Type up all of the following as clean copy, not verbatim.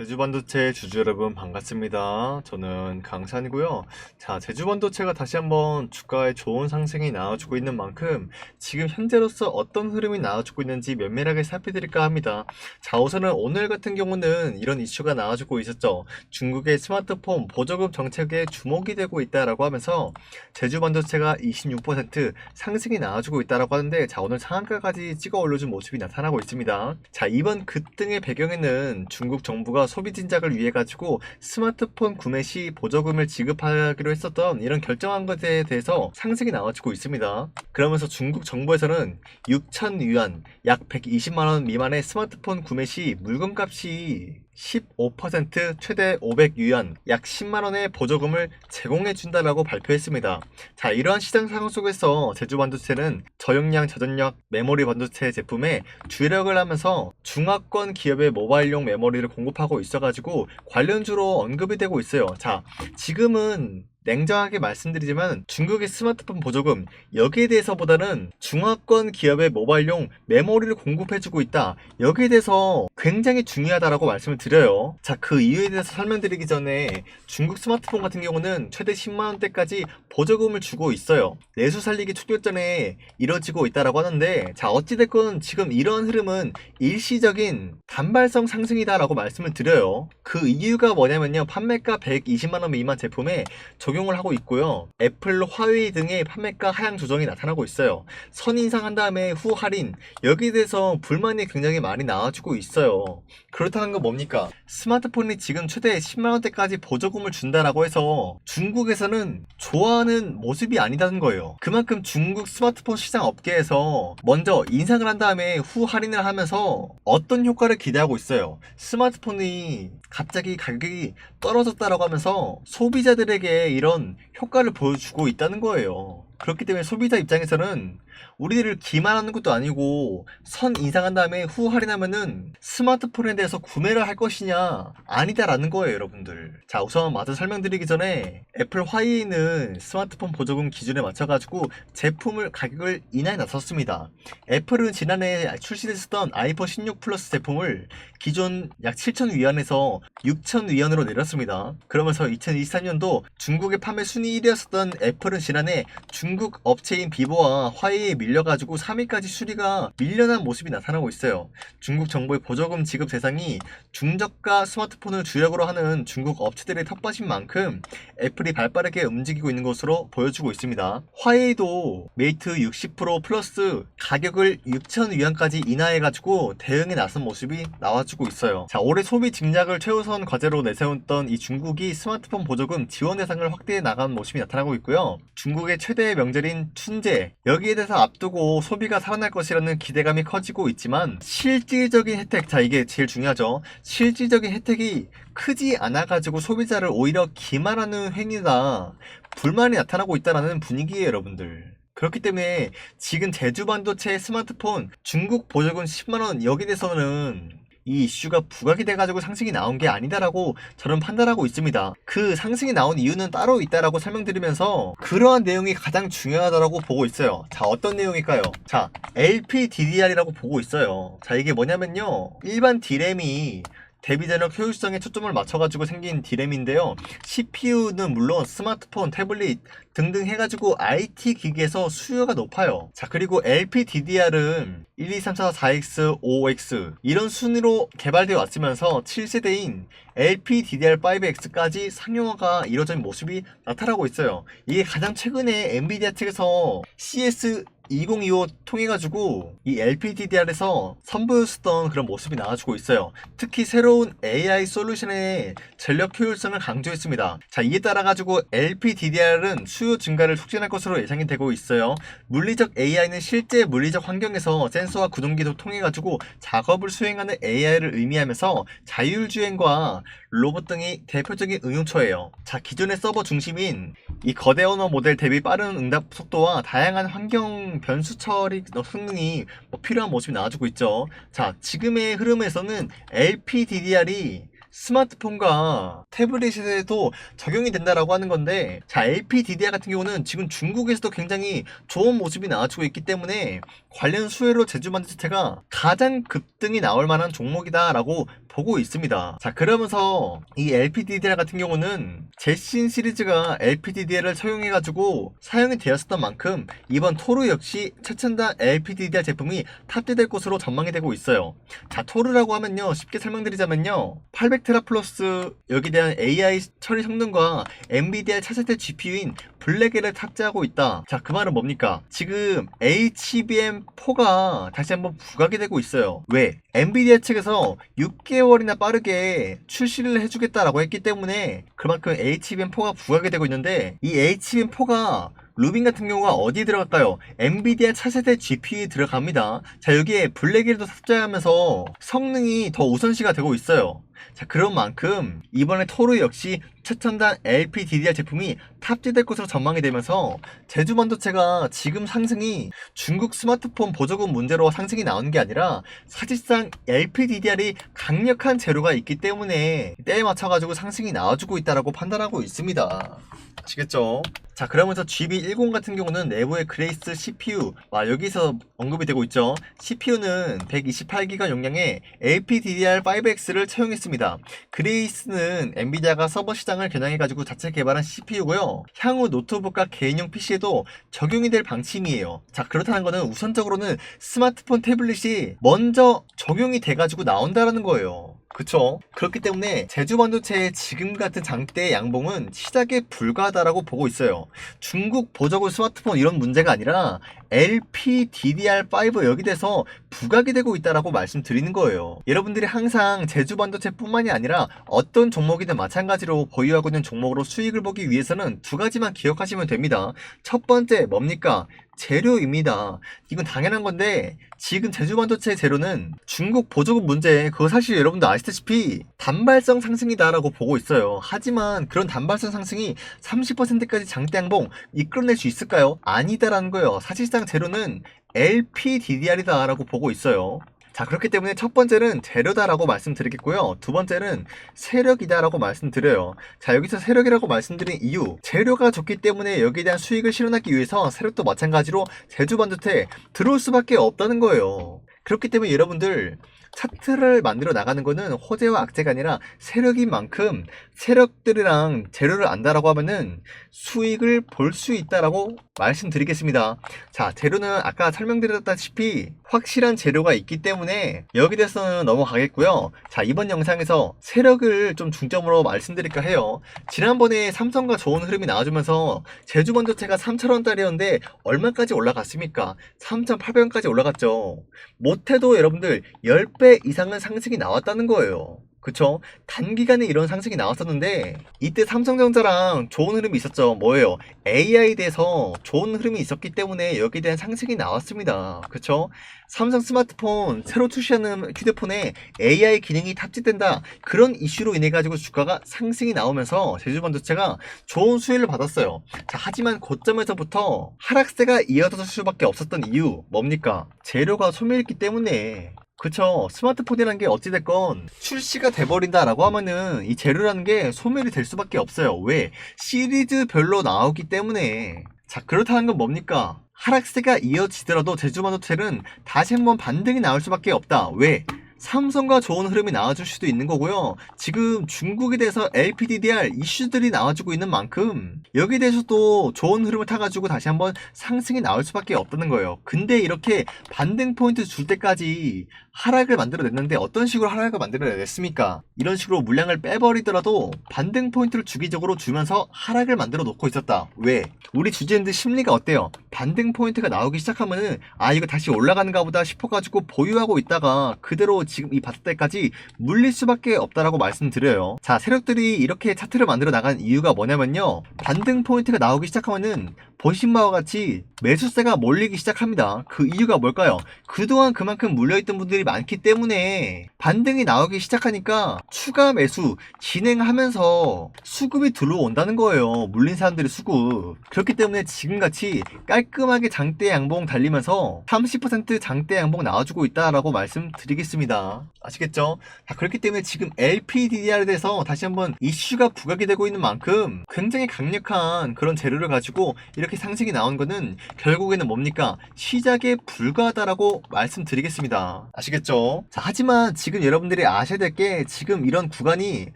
제주반도체 주주 여러분 반갑습니다. 저는 강산이고요. 자, 제주반도체가 다시 한번 주가에 좋은 상승이 나와주고 있는 만큼 지금 현재로서 어떤 흐름이 나와주고 있는지 면밀하게 살펴드릴까 합니다. 자, 우선은 오늘 같은 경우는 이런 이슈가 나와주고 있었죠. 중국의 스마트폰 보조금 정책에 주목이 되고 있다라고 하면서 제주반도체가 26% 상승이 나와주고 있다라고 하는데, 자, 오늘 상한가까지 찍어 올려준 모습이 나타나고 있습니다. 자, 이번 급등의 배경에는 중국 정부가 소비 진작을 위해 가지고 스마트폰 구매 시 보조금을 지급하기로 했었던 이런 결정한 것에 대해서 상승이 나와주고 있습니다. 그러면서 중국 정부에서는 6천 위안 약 120만원 미만의 스마트폰 구매 시 물건값이 15% 최대 500위안 약 10만원의 보조금을 제공해준다라고 발표했습니다. 자, 이러한 시장 상황 속에서 제주반도체는 저용량 저전력 메모리 반도체 제품에 주력을 하면서 중화권 기업의 모바일용 메모리를 공급하고 있어가지고 관련주로 언급이 되고 있어요. 자, 지금은 냉정하게 말씀드리지만 중국의 스마트폰 보조금 여기에 대해서보다는 중화권 기업의 모바일용 메모리를 공급해주고 있다, 여기에 대해서 굉장히 중요하다라고 말씀을 드려요. 자, 그 이유에 대해서 설명드리기 전에 중국 스마트폰 같은 경우는 최대 10만원대까지 보조금을 주고 있어요. 내수 살리기 초결전에 이뤄지고 있다라고 하는데, 자, 어찌됐건 지금 이러한 흐름은 일시적인 단발성 상승이다라고 말씀을 드려요. 그 이유가 뭐냐면요, 판매가 120만원 미만 제품에 적용을 하고 있고요. 애플, 화웨이 등의 판매가 하향 조정이 나타나고 있어요. 선인상한 다음에 후 할인, 여기에 대해서 불만이 굉장히 많이 나와주고 있어요. 그렇다는 건 뭡니까? 스마트폰이 지금 최대 10만원대까지 보조금을 준다라고 해서 중국에서는 좋아하는 모습이 아니다는 거예요. 그만큼 중국 스마트폰 시장 업계에서 먼저 인상을 한 다음에 후 할인을 하면서 어떤 효과를 기대하고 있어요. 스마트폰이 갑자기 가격이 떨어졌다라고 하면서 소비자들에게 이런 효과를 보여주고 있다는 거예요. 그렇기 때문에 소비자 입장에서는 우리들을 기만하는 것도 아니고 선 인상한 다음에 후 할인하면은 스마트폰에 대해서 구매를 할 것이냐, 아니다라는 거예요, 여러분들. 자, 우선 마저 설명드리기 전에 애플 화웨이는 스마트폰 보조금 기준에 맞춰가지고 제품을 가격을 인하해 나섰습니다. 애플은 지난해 출시됐었던 아이폰 16 플러스 제품을 기존 약 7,000위안에서 6,000위안으로 내렸습니다. 그러면서 2023년도 중국의 판매 순위 1위였었던 애플은 지난해 중국 업체인 비보와 화웨이에 밀려가지고 3위까지 순위가 밀려난 모습이 나타나고 있어요. 중국 정부의 보조금 지급 대상이 중저가 스마트폰을 주력으로 하는 중국 업체들의 텃밭인 만큼 애플이 발빠르게 움직이고 있는 것으로 보여주고 있습니다. 화웨이도 메이트 60% 플러스 가격을 6,000위안까지 인하해가지고 대응에 나선 모습이 나와주고 있어요. 자, 올해 소비 진작을 최우선 과제로 내세웠던 이 중국이 스마트폰 보조금 지원 대상을 확대해 나간 모습이 나타나고 있고요. 중국의 최대 명절인 춘제, 여기에 대해서 앞두고 소비가 살아날 것이라는 기대감이 커지고 있지만 실질적인 혜택, 자, 이게 제일 중요하죠. 실질적인 혜택이 크지 않아가지고 소비자를 오히려 기만하는 행위다, 불만이 나타나고 있다는 분위기예요, 여러분들. 그렇기 때문에 지금 제주반도체 스마트폰 중국 보조금 10만원, 여기에 대해서는 이 이슈가 부각이 돼가지고 상승이 나온 게 아니다라고 저는 판단하고 있습니다. 그 상승이 나온 이유는 따로 있다라고 설명드리면서 그러한 내용이 가장 중요하다라고 보고 있어요. 자, 어떤 내용일까요? 자, LPDDR이라고 보고 있어요. 자, 이게 뭐냐면요, 일반 D램이 대비전력 효율성에 초점을 맞춰가지고 생긴 D램인데요. CPU는 물론 스마트폰, 태블릿 등등 해가지고 IT 기기에서 수요가 높아요. 자, 그리고 LPDDR은 1, 2, 3, 4, 4X, 5X 이런 순위로 개발되어 왔으면서 7세대인 LPDDR5X까지 상용화가 이루어진 모습이 나타나고 있어요. 이게 가장 최근에 엔비디아 측에서 CS 2025 통해가지고 이 LPDDR에서 선보였었던 그런 모습이 나와주고 있어요. 특히 새로운 AI 솔루션의 전력 효율성을 강조했습니다. 자, 이에 따라가지고 LPDDR은 수요 증가를 촉진할 것으로 예상이 되고 있어요. 물리적 AI는 실제 물리적 환경에서 센서와 구동기도 통해가지고 작업을 수행하는 AI를 의미하면서 자율주행과 로봇 등이 대표적인 응용처예요. 자, 기존의 서버 중심인 이 거대 언어 모델 대비 빠른 응답 속도와 다양한 환경 변수 처리 성능이 필요한 모습이 나와주고 있죠. 자, 지금의 흐름에서는 LPDDR이 스마트폰과 태블릿에도 적용이 된다라고 하는 건데, 자, LPDDR 같은 경우는 지금 중국에서도 굉장히 좋은 모습이 나와주고 있기 때문에 관련 수혜로 제주반도체가 가장 급등이 나올 만한 종목이다라고 보고 있습니다. 자, 그러면서 이 LPDDR 같은 경우는 제신 시리즈가 LPDDR을 채용해가지고 사용이 되었었던 만큼 이번 토르 역시 최첨단 LPDDR 제품이 탑재될 것으로 전망이 되고 있어요. 자, 토르라고 하면요, 쉽게 설명드리자면요, 800테라플러스 여기에 대한 AI 처리 성능과 엔비디아 차세대 GPU인 블랙에를 탑재하고 있다. 자, 그 말은 뭡니까? 지금 HBM4가 다시 한번 부각이 되고 있어요. 왜? 엔비디아 측에서 6개월이나 빠르게 출시를 해주겠다라고 했기 때문에 그만큼 HBM4가 부각이 되고 있는데, 이 HBM4가 루빈 같은 경우가 어디에 들어갈까요? 엔비디아 차세대 GPU에 들어갑니다. 자, 여기에 블랙일도 탑재하면서 성능이 더 우선시가 되고 있어요. 자, 그런 만큼 이번에 토르 역시 최첨단 LPDDR 제품이 탑재될 것으로 전망이 되면서 제주반도체가 지금 상승이 중국 스마트폰 보조금 문제로 상승이 나오는 게 아니라 사실상 LPDDR이 강력한 재료가 있기 때문에 때에 맞춰가지고 상승이 나와주고 있다라고 판단하고 있습니다. 아시겠죠? 자, 그러면서 GB10 같은 경우는 내부의 그레이스 CPU, 여기서 언급이 되고 있죠. CPU는 128GB 용량의 LPDDR5X를 채용했습니다. 그레이스는 엔비디아가 서버 시장을 겨냥해가지고 자체 개발한 CPU고요. 향후 노트북과 개인용 PC에도 적용이 될 방침이에요. 자, 그렇다는 거는 우선적으로는 스마트폰 태블릿이 먼저 적용이 돼가지고 나온다라는 거예요. 그쵸? 그렇기 때문에 제주반도체의 지금 같은 장대의 양봉은 시작에 불과하다라고 보고 있어요. 중국 보조금 스마트폰 이런 문제가 아니라 LPDDR5 여기 대해서 부각이 되고 있다라고 말씀드리는 거예요. 여러분들이 항상 제주반도체뿐만이 아니라 어떤 종목이든 마찬가지로 보유하고 있는 종목으로 수익을 보기 위해서는 두 가지만 기억하시면 됩니다. 첫 번째 뭡니까? 재료입니다. 이건 당연한 건데 지금 제주반도체 재료는 중국 보조금 문제, 그거 사실 여러분도 아시다시피 단발성 상승이다라고 보고 있어요. 하지만 그런 단발성 상승이 30%까지 장대 양봉 이끌어낼 수 있을까요? 아니다라는 거예요. 사실상 재료는 LPDDR이다 라고 보고 있어요. 자, 그렇기 때문에 첫 번째는 재료다라고 말씀드리겠고요. 두 번째는 세력이다라고 말씀드려요. 자, 여기서 세력이라고 말씀드린 이유, 재료가 좋기 때문에 여기에 대한 수익을 실현하기 위해서 세력도 마찬가지로 제주반도체에 들어올 수밖에 없다는 거예요. 그렇기 때문에 여러분들 차트를 만들어 나가는 거는 호재와 악재가 아니라 세력인 만큼 세력들이랑 재료를 안다라고 하면은 수익을 볼 수 있다라고 말씀드리겠습니다. 자, 재료는 아까 설명드렸다시피 확실한 재료가 있기 때문에 여기 대해서는 넘어가겠고요. 자, 이번 영상에서 세력을 좀 중점으로 말씀드릴까 해요. 지난번에 삼성과 좋은 흐름이 나와주면서 제주반도체가 3,000원짜리였는데 얼마까지 올라갔습니까? 3,800원까지 올라갔죠. 못해도 여러분들 10배 이상은 상승이 나왔다는 거예요. 그쵸? 단기간에 이런 상승이 나왔었는데 이때 삼성전자랑 좋은 흐름이 있었죠. 뭐예요? AI에 대해서 좋은 흐름이 있었기 때문에 여기에 대한 상승이 나왔습니다. 그쵸? 삼성 스마트폰 새로 출시하는 휴대폰에 AI 기능이 탑재된다, 그런 이슈로 인해 가지고 주가가 상승이 나오면서 제주반도체가 좋은 수혜를 받았어요. 자, 하지만 고점에서부터 하락세가 이어질 수밖에 없었던 이유 뭡니까? 재료가 소멸했기 때문에. 그쵸. 스마트폰이라는 게 어찌됐건 출시가 돼버린다라고 하면은 이 재료라는 게 소멸이 될 수밖에 없어요. 왜? 시리즈별로 나오기 때문에. 자, 그렇다는 건 뭡니까? 하락세가 이어지더라도 제주반도체는 다시 한번 반등이 나올 수밖에 없다. 왜? 삼성과 좋은 흐름이 나와줄 수도 있는 거고요. 지금 중국에 대해서 LPDDR 이슈들이 나와주고 있는 만큼 여기에 대해서도 좋은 흐름을 타가지고 다시 한번 상승이 나올 수밖에 없다는 거예요. 근데 이렇게 반등 포인트 줄 때까지 하락을 만들어냈는데 어떤 식으로 하락을 만들어냈습니까? 이런 식으로 물량을 빼버리더라도 반등 포인트를 주기적으로 주면서 하락을 만들어 놓고 있었다. 왜? 우리 주주님들 심리가 어때요? 반등 포인트가 나오기 시작하면은 이거 다시 올라가는가 보다 싶어가지고 보유하고 있다가 그대로 지금 이 바닥대까지 물릴 수밖에 없다라고 말씀드려요. 자, 세력들이 이렇게 차트를 만들어 나간 이유가 뭐냐면요, 반등 포인트가 나오기 시작하면은 보신 바와 같이 매수세가 몰리기 시작합니다. 그 이유가 뭘까요? 그동안 그만큼 물려있던 분들이 많기 때문에 반등이 나오기 시작하니까 추가 매수 진행하면서 수급이 들어온다는 거예요. 물린 사람들의 수급. 그렇기 때문에 지금같이 깔끔하게 장대 양봉 달리면서 30% 장대 양봉 나와주고 있다라고 말씀드리겠습니다. 아시겠죠? 자, 그렇기 때문에 지금 LPDDR에 대해서 다시 한번 이슈가 부각이 되고 있는 만큼 굉장히 강력한 그런 재료를 가지고 이렇게 상승이 나온 거는 결국에는 뭡니까? 시작에 불과하다라고 말씀드리겠습니다. 아시겠죠? 자, 하지만 지금 여러분들이 아셔야 될 게 지금 이런 구간이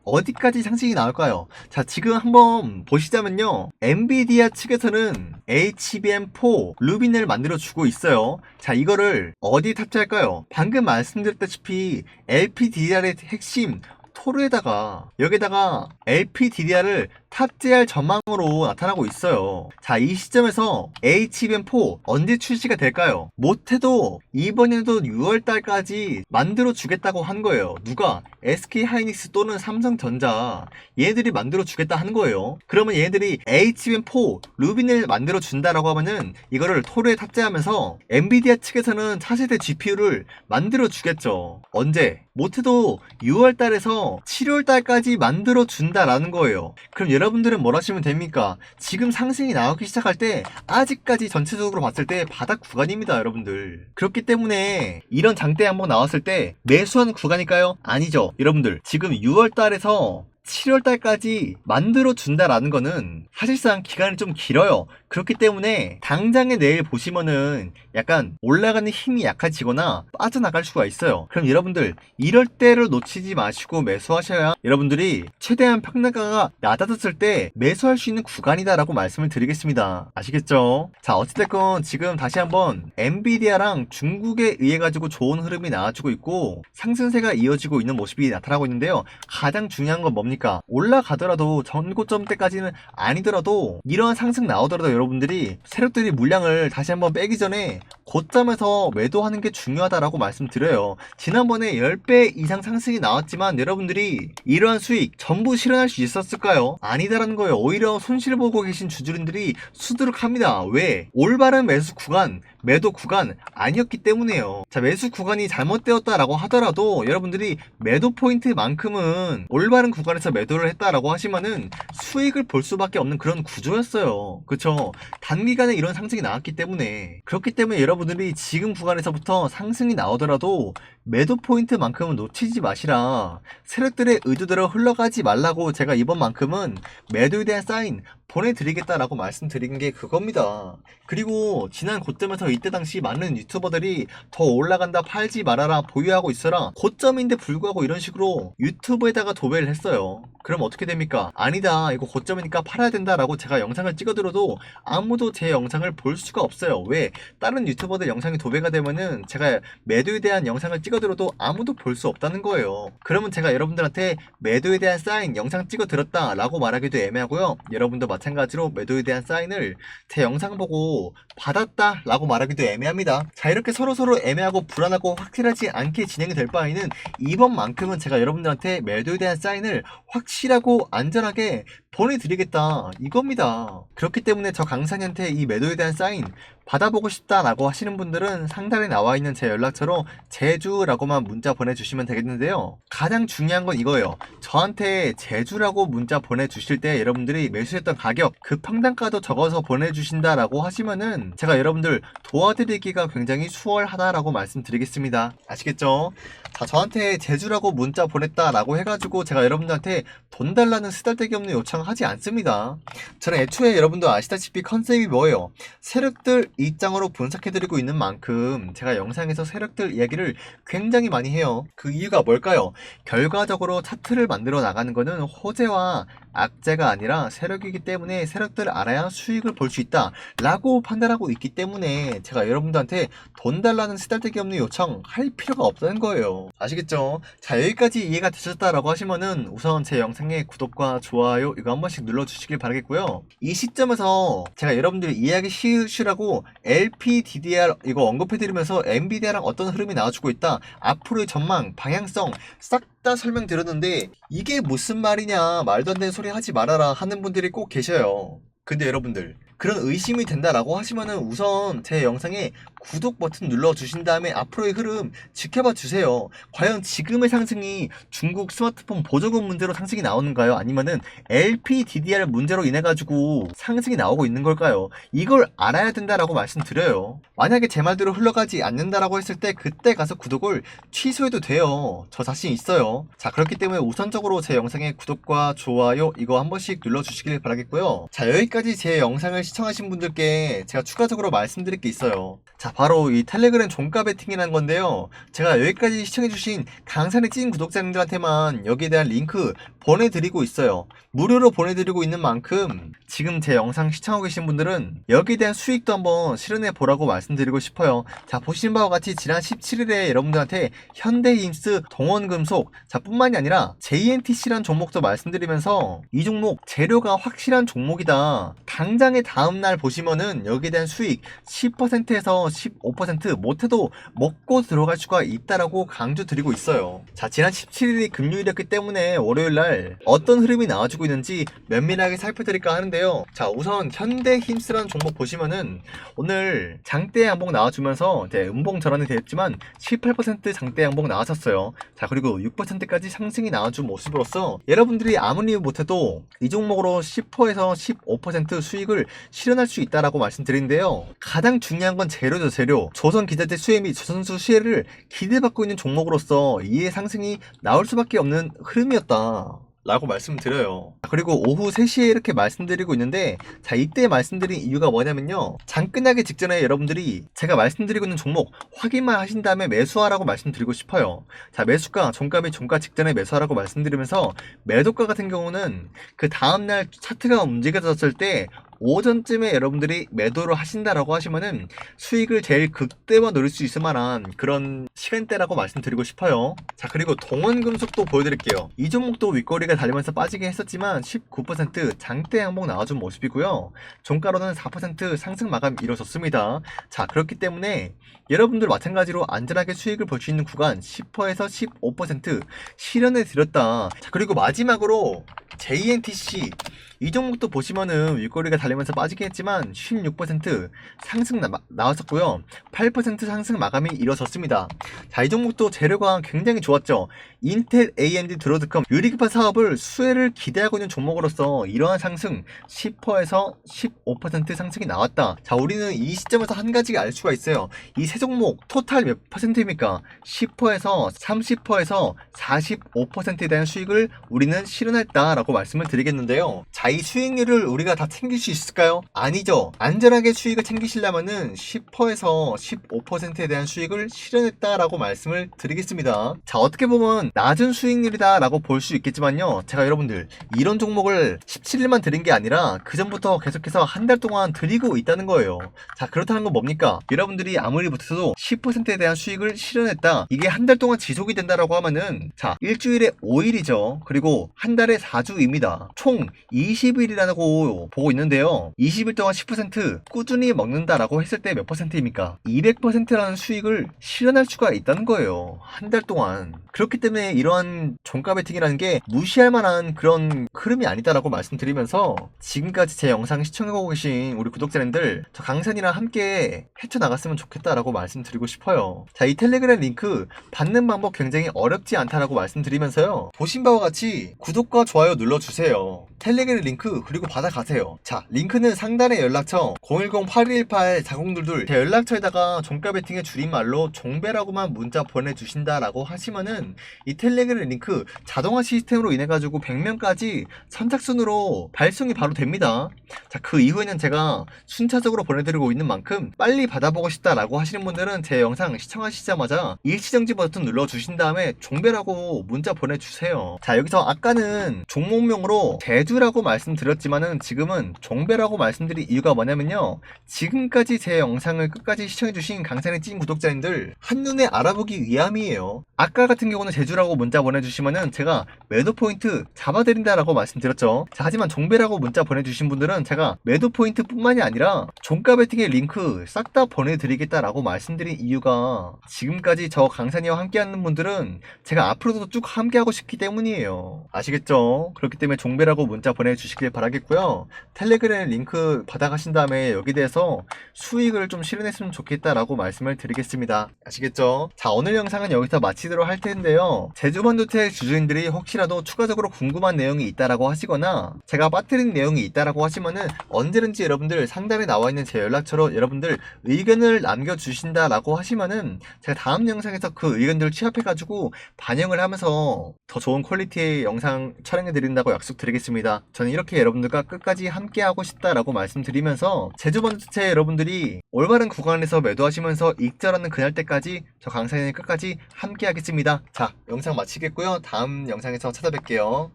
어디까지 상승이 나올까요? 자, 지금 한번 보시자면요. 엔비디아 측에서는 HBM4 루빈을 만들어주고 있어요. 자, 이거를 어디에 탑재할까요? 방금 말씀드렸다시피 LPDDR의 핵심 토르에다가 여기다가 LPDDR을 탑재할 전망으로 나타나고 있어요. 자, 이 시점에서 HBM4 언제 출시가 될까요? 못해도 이번 연도 6월달까지 만들어 주겠다고 한 거예요. 누가? SK하이닉스 또는 삼성전자 얘들이 만들어 주겠다 한 거예요. 그러면 얘들이 HBM4 루빈을 만들어 준다라고 하면은 이거를 토르에 탑재하면서 엔비디아 측에서는 차세대 GPU를 만들어 주겠죠. 언제? 못해도 6월달에서 7월달까지 만들어 준다라는 거예요. 그럼 여러분들은 뭘 하시면 됩니까? 지금 상승이 나오기 시작할 때 아직까지 전체적으로 봤을 때 바닥 구간입니다, 여러분들. 그렇기 때문에 이런 장대 한번 나왔을 때 매수하는 구간일까요? 아니죠. 여러분들 지금 6월달에서 7월달까지 만들어준다라는 거는 사실상 기간이 좀 길어요. 그렇기 때문에 당장에 내일 보시면은 약간 올라가는 힘이 약해지거나 빠져나갈 수가 있어요. 그럼 여러분들 이럴 때를 놓치지 마시고 매수하셔야 여러분들이 최대한 평단가가 낮아졌을 때 매수할 수 있는 구간이다라고 말씀을 드리겠습니다. 아시겠죠? 자, 어찌됐건 지금 다시 한번 엔비디아랑 중국에 의해 가지고 좋은 흐름이 나와주고 있고 상승세가 이어지고 있는 모습이 나타나고 있는데요. 가장 중요한 건 뭡니까? 올라가더라도 전고점대까지는 아니더라도 이러한 상승 나오더라도 여러분들이 세력들이 물량을 다시 한번 빼기 전에 고점에서 매도하는 게 중요하다라고 말씀드려요. 지난번에 10배 이상 상승이 나왔지만 여러분들이 이러한 수익 전부 실현할 수 있었을까요? 아니다라는 거예요. 오히려 손실 보고 계신 주주들이 수두룩합니다. 왜? 올바른 매수 구간, 매도 구간 아니었기 때문에요. 자, 매수 구간이 잘못되었다라고 하더라도 여러분들이 매도 포인트만큼은 올바른 구간에서 매도를 했다라고 하시면은 수익을 볼 수밖에 없는 그런 구조였어요. 그쵸? 단기간에 이런 상승이 나왔기 때문에 그렇기 때문에 여러분들이 지금 구간에서부터 상승이 나오더라도 매도 포인트만큼은 놓치지 마시라. 세력들의 의도대로 흘러가지 말라고 제가 이번만큼은 매도에 대한 사인 보내드리겠다라고 말씀드린 게 그겁니다. 그리고 지난 고점에서 이때 당시 많은 유튜버들이 더 올라간다 팔지 말아라 보유하고 있어라 고점인데 불구하고 이런 식으로 유튜브에다가 도배를 했어요. 그럼 어떻게 됩니까? 아니다 이거 고점이니까 팔아야 된다라고 제가 영상을 찍어들어도 아무도 제 영상을 볼 수가 없어요. 왜? 다른 유튜버들 영상이 도배가 되면은 제가 매도에 대한 영상을 찍어들어도 아무도 볼 수 없다는 거예요. 그러면 제가 여러분들한테 매도에 대한 사인 영상 찍어들었다 라고 말하기도 애매하고요. 여러분도 마찬가지로 매도에 대한 사인을 제 영상 보고 받았다 라고 말하기도 애매합니다. 자, 이렇게 서로서로 애매하고 불안하고 확실하지 않게 진행이 될 바에는 이번만큼은 제가 여러분들한테 매도에 대한 사인을 확실하고 안전하게 보내드리겠다 이겁니다. 그렇기 때문에 저 강산이한테 이 매도에 대한 사인 받아보고 싶다라고 하시는 분들은 상단에 나와 있는 제 연락처로 제주라고만 문자 보내주시면 되겠는데요. 가장 중요한 건 이거예요. 저한테 제주라고 문자 보내주실 때 여러분들이 매수했던 가격 그 평단가도 적어서 보내주신다라고 하시면은 제가 여러분들 도와드리기가 굉장히 수월하다라고 말씀드리겠습니다. 아시겠죠? 자, 저한테 제주라고 문자 보냈다라고 해가지고 제가 여러분들한테 돈 달라는 쓰잘데기 없는 요청하지 않습니다. 저는 애초에 여러분도 아시다시피 컨셉이 뭐예요? 세력들 입장으로 분석해드리고 있는 만큼 제가 영상에서 세력들 이야기를 굉장히 많이 해요. 그 이유가 뭘까요? 결과적으로 차트를 만들어 나가는 거는 호재와 악재가 아니라 세력이기 때문에 세력들을 알아야 수익을 볼 수 있다 라고 판단하고 있기 때문에 제가 여러분들한테 돈 달라는 쓰잘데기 없는 요청 할 필요가 없다는 거예요. 아시겠죠? 자, 여기까지 이해가 되셨다라고 하시면은 우선 제 영상에 구독과 좋아요 이거 한 번씩 눌러주시길 바라겠고요. 이 시점에서 제가 여러분들 이해하기 쉬우시라고 LPDDR 이거 언급해드리면서 엔비디아랑 어떤 흐름이 나와주고 있다 앞으로의 전망 방향성 싹 다 설명드렸는데 이게 무슨 말이냐 말도 안 되는 소리 하지 말아라 하는 분들이 꼭 계셔요. 근데 여러분들 그런 의심이 된다라고 하시면은 우선 제 영상에 구독 버튼 눌러주신 다음에 앞으로의 흐름 지켜봐 주세요. 과연 지금의 상승이 중국 스마트폰 보조금 문제로 상승이 나오는가요? 아니면은 LPDDR 문제로 인해 가지고 상승이 나오고 있는 걸까요? 이걸 알아야 된다라고 말씀드려요. 만약에 제 말대로 흘러가지 않는다라고 했을 때 그때 가서 구독을 취소해도 돼요. 저 자신 있어요. 자, 그렇기 때문에 우선적으로 제 영상에 구독과 좋아요 이거 한 번씩 눌러주시길 바라겠고요. 자, 여기까지 제 영상을 시청하신 분들께 제가 추가적으로 말씀드릴 게 있어요. 자, 바로 이 텔레그램 종가 베팅이라는 건데요. 제가 여기까지 시청해주신 강산의 찐 구독자님들한테만 여기에 대한 링크 보내드리고 있어요. 무료로 보내드리고 있는 만큼 지금 제 영상 시청하고 계신 분들은 여기에 대한 수익도 한번 실현해 보라고 말씀드리고 싶어요. 자, 보신 바와 같이 지난 17일에 여러분들한테 현대힘스, 동원금속, 자 뿐만이 아니라 JNTC라는 종목도 말씀드리면서 이 종목 재료가 확실한 종목이다. 당장의 다음날 보시면은 여기에 대한 수익 10%에서 15% 못해도 먹고 들어갈 수가 있다라고 강조드리고 있어요. 자, 지난 17일이 금요일이었기 때문에 월요일날 어떤 흐름이 나와주고 있는지 면밀하게 살펴드릴까 하는데요. 자, 우선 현대힘스라는 종목 보시면은 오늘 장대 양봉 나와주면서 음봉 전환이 되었지만 18% 장대 양봉 나왔었어요. 자, 그리고 6%까지 상승이 나와준 모습으로서 여러분들이 아무리 못해도 이 종목으로 10%에서 15% 수익을 실현할 수 있다라고 말씀드리는데요. 가장 중요한 건 재료죠, 재료. 조선기자재 수혜 및 조선수 수혜를 기대받고 있는 종목으로서 이의 상승이 나올 수밖에 없는 흐름이었다 라고 말씀드려요. 그리고 오후 3시에 이렇게 말씀드리고 있는데, 자, 이때 말씀드린 이유가 뭐냐면요, 장 끝나기 직전에 여러분들이 제가 말씀드리고 있는 종목 확인만 하신 다음에 매수하라고 말씀드리고 싶어요. 자, 매수가 종가 및 종가 직전에 매수하라고 말씀드리면서, 매도가 같은 경우는 그 다음날 차트가 움직여졌을 때 오전쯤에 여러분들이 매도를 하신다라고 하시면은 수익을 제일 극대화 노릴 수 있을 만한 그런 시간대라고 말씀드리고 싶어요. 자, 그리고 동원금속도 보여드릴게요. 이 종목도 윗꼬리가 달리면서 빠지게 했었지만 19% 장대 양봉 나와준 모습이고요. 종가로는 4% 상승 마감 이뤄졌습니다. 자, 그렇기 때문에 여러분들 마찬가지로 안전하게 수익을 볼 수 있는 구간 10%에서 15% 실현해 드렸다. 자, 그리고 마지막으로 JNTC 이 종목도 보시면은 윗꼬리가 달리면서 빠지긴 했지만 16% 상승 나왔었고요. 8% 상승 마감이 이뤄졌습니다. 자, 이 종목도 재료가 굉장히 좋았죠. 인텔 AMD 드로드컴 유리기판 사업을 수혜를 기대하고 있는 종목으로서 이러한 상승 10%에서 15% 상승이 나왔다. 자, 우리는 이 시점에서 한 가지가 알 수가 있어요. 이 세 종목 토탈 몇 %입니까? 10%에서 30%에서 45%에 대한 수익을 우리는 실현했다라고 말씀을 드리겠는데요. 자, 이 수익률을 우리가 다 챙길 수 있을까요? 아니죠. 안전하게 수익을 챙기시려면은 10%에서 15%에 대한 수익을 실현했다라고 말씀을 드리겠습니다. 자, 어떻게 보면 낮은 수익률이다 라고 볼 수 있겠지만요, 제가 여러분들 이런 종목을 17일만 드린 게 아니라 그 전부터 계속해서 한 달 동안 드리고 있다는 거예요. 자, 그렇다는 건 뭡니까? 여러분들이 아무리 못해도 10%에 대한 수익을 실현했다, 이게 한 달 동안 지속이 된다라고 하면은, 자, 일주일에 5일이죠. 그리고 한 달에 4주입니다. 총 20일이라고 보고 있는데요, 20일 동안 10% 꾸준히 먹는다라고 했을 때 몇 %입니까? 200%라는 수익을 실현할 수가 있다는 거예요, 한 달 동안. 그렇기 때문에 이러한 종가 베팅이라는 게 무시할 만한 그런 흐름이 아니다라고 말씀드리면서, 지금까지 제 영상 시청해보고 계신 우리 구독자님들, 저 강산이랑 함께 헤쳐나갔으면 좋겠다라고 말씀드리고 싶어요. 자, 이 텔레그램 링크 받는 방법 굉장히 어렵지 않다라고 말씀드리면서요, 보신 바와 같이 구독과 좋아요 눌러주세요. 텔레그램 링크 그리고 받아가세요. 자, 링크는 상단의 연락처 010-8218-4022 제 연락처에다가 종가 베팅의 줄임말로 종배라고만 문자 보내주신다라고 하시면은 이 텔레그램 링크 자동화 시스템으로 인해 가지고 100명까지 선착순으로 발송이 바로 됩니다. 자, 그 이후에는 제가 순차적으로 보내드리고 있는 만큼 빨리 받아보고 싶다라고 하시는 분들은 제 영상 시청하시자마자 일시정지 버튼 눌러주신 다음에 종배라고 문자 보내주세요. 자, 여기서 아까는 종목명으로 제주라고 말씀드렸지만은 지금은 종배라고 말씀드린 이유가 뭐냐면요, 지금까지 제 영상을 끝까지 시청해주신 강산의 찐 구독자님들 한눈에 알아보기 위함이에요. 아까 같은 경우는 제주라고 문자 보내주시면은 제가 매도 포인트 잡아드린다라고 말씀드렸죠. 자, 하지만 종배라고 문자 보내주신 분들은 제가 매도 포인트 뿐만이 아니라 종가 베팅의 링크 싹 다 보내드리겠다라고 말씀드린 이유가, 지금까지 저 강산이와 함께하는 분들은 제가 앞으로도 쭉 함께하고 싶기 때문이에요. 아시겠죠? 그렇기 때문에 종배라고 문자 보내주시면 주시길 바라겠고요. 텔레그램 링크 받아가신 다음에 여기 대해서 수익을 좀 실현했으면 좋겠다라고 말씀을 드리겠습니다. 아시겠죠? 자, 오늘 영상은 여기서 마치도록 할 텐데요. 제주반도체 주주님들이 혹시라도 추가적으로 궁금한 내용이 있다라고 하시거나 제가 빠뜨린 내용이 있다라고 하시면은 언제든지 여러분들 상단에 나와 있는 제 연락처로 여러분들 의견을 남겨주신다라고 하시면은 제가 다음 영상에서 그 의견들을 취합해가지고 반영을 하면서 더 좋은 퀄리티의 영상 촬영해드린다고 약속드리겠습니다. 저는 이렇게 여러분들과 끝까지 함께하고 싶다라고 말씀드리면서 제주반도체 여러분들이 올바른 구간에서 매도하시면서 익절하는 그날 때까지 저 강사님 끝까지 함께하겠습니다. 자, 영상 마치겠고요. 다음 영상에서 찾아뵐게요.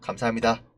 감사합니다.